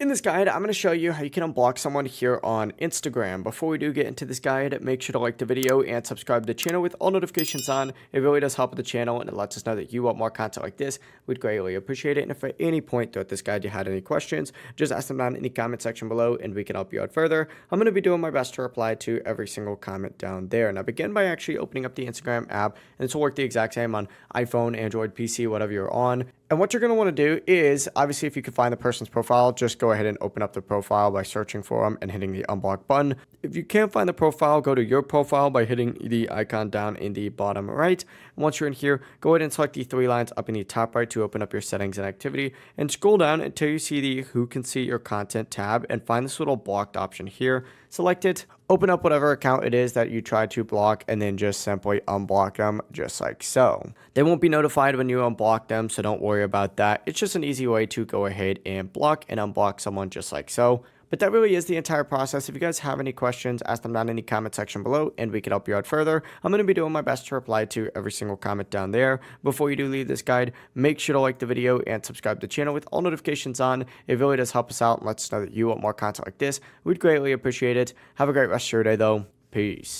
In this guide, I'm going to show you how you can unblock someone here on Instagram. Before we do get into this guide, make sure to like the video and subscribe to the channel with all notifications on. It really does help with the channel and it lets us know that you want more content like this. We'd greatly appreciate it. And if at any point throughout this guide you had any questions, just ask them down in the comment section below and we can help you out further. I'm going to be doing my best to reply to every single comment down there. Now begin by actually opening up the Instagram app, and this will work the exact same on iPhone, Android, PC, whatever you're on. And what you're going to want to do is, obviously, if you can find the person's profile, just go ahead and open up the profile by searching for them and hitting the unblock button. If you can't find the profile, go to your profile by hitting the icon down in the bottom right. And once you're in here, go ahead and select the three lines up in the top right to open up your settings and activity, and scroll down until you see the Who Can See Your Content tab and find this little blocked option here. Select it, open up whatever account it is that you try to block, and then just simply unblock them just like so. They won't be notified when you unblock them, so don't worry about that. It's just an easy way to go ahead and block and unblock someone just like so. But that really is the entire process. If you guys have any questions, ask them down in the comment section below and we can help you out further. I'm going to be doing my best to reply to every single comment down there. Before you do leave this guide, make sure to like the video and subscribe to the channel with all notifications on. It really does help us out and lets us know that you want more content like this. We'd greatly appreciate it. Have a great rest of your day though. Peace.